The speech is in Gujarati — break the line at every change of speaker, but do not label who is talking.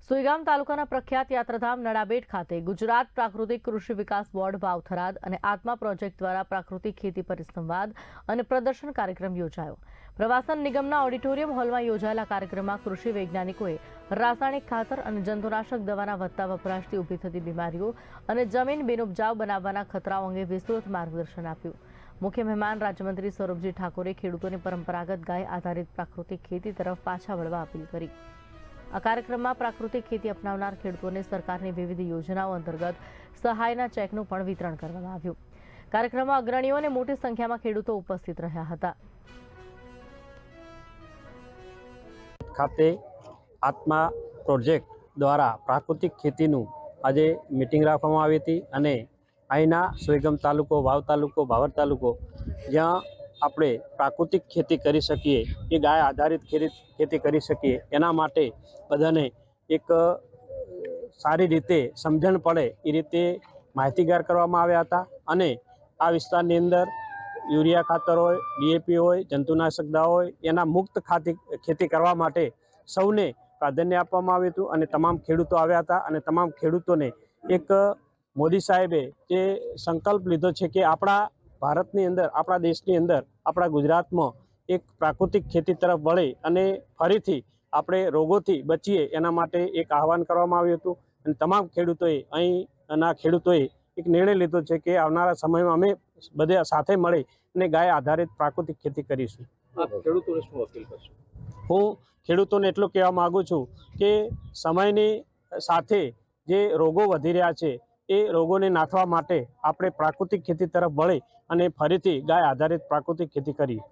સુઈગામ તાલુકાના પ્રખ્યાત યાત્રાધામ નડાબેટ ખાતે ગુજરાત પ્રાકૃતિક કૃષિ વિકાસ બોર્ડ વાવથરાદ અને આત્મા પ્રોજેક્ટ દ્વારા પ્રાકૃતિક ખેતી પરિસંવાદ અને પ્રદર્શન કાર્યક્રમ યોજાયો। પ્રવાસન નિગમના ઓડિટોરિયમ હોલમાં યોજાયેલા કાર્યક્રમમાં કૃષિ વૈજ્ઞાનિકોએ રાસાયણિક ખાતર અને જંતુનાશક દવાના વધતા વપરાશથી ઊભી થતી બીમારીઓ અને જમીન બિનઉપજાઉ બનાવવાના ખતરાઓ અંગે વિસ્તૃત માર્ગદર્શન આપ્યું। મુખ્ય મહેમાન રાજ્યમંત્રી સૌરભજી ઠાકોરે ખેડૂતોને પરંપરાગત ગાય આધારિત પ્રાકૃતિક ખેતી તરફ પાછા વળવા અપીલ કરી। આ કાર્યક્રમમાં પ્રાકૃતિક ખેતી અપનાવનાર ખેડૂતોને સરકારની વિવિધ યોજનાઓ અંતર્ગત સહાયના ચેકનું પણ વિતરણ કરવામાં આવ્યું। કાર્યક્રમમાં અગ્રણીઓ અને મોટી સંખ્યામાં ખેડૂતો ઉપસ્થિત રહ્યા હતા।
ખાતે આત્મા પ્રોજેક્ટ દ્વારા પ્રાકૃતિક ખેતીનું આજે મીટિંગ રાખવામાં આવી હતી અને અહીંના સુઈગામ તાલુકો, વાવ તાલુકો, ભાવર તાલુકો જ્યાં આપણે પ્રાકૃતિક ખેતી કરી શકીએ, એ ગાય આધારિત ખેતી કરી શકીએ, એના માટે બધાને એક સારી રીતે સમજણ પડે એ રીતે માહિતીગાર કરવામાં આવ્યા હતા। અને આ વિસ્તારની અંદર યુરિયા ખાતર હોય, ડીએપી હોય, જંતુનાશક દવા હોય, એના મુક્ત ખેતી કરવા માટે સૌને પ્રાધાન્ય આપવામાં આવ્યું હતું અને તમામ ખેડૂતો આવ્યા હતા। અને તમામ ખેડૂતોને એક મોદી સાહેબે જે સંકલ્પ લીધો છે કે આપણા ભારતની અંદર, આપણા દેશની અંદર, આપણા ગુજરાતમાં એક પ્રાકૃતિક ખેતી તરફ વળે અને ફરીથી આપણે રોગોથી બચીએ એના માટે એક આહવાન કરવામાં આવ્યું હતું। અને તમામ ખેડૂતોએ અહીંના ખેડૂતોએ એક નિર્ણય લીધો છે કે આવનારા સમયમાં અમે બધા સાથે મળી અને ગાય આધારિત પ્રાકૃતિક ખેતી કરીશું।
ખેડૂતોને શું અપીલ કરશો?
હું ખેડૂતોને એટલું કહેવા માગું છું કે સમયની સાથે જે રોગો વધી રહ્યા છે એ રોગોને નાથવા માટે આપણે પ્રાકૃતિક ખેતી તરફ વળી અને ફરીથી ગાય આધારિત પ્રાકૃતિક ખેતી કરીએ।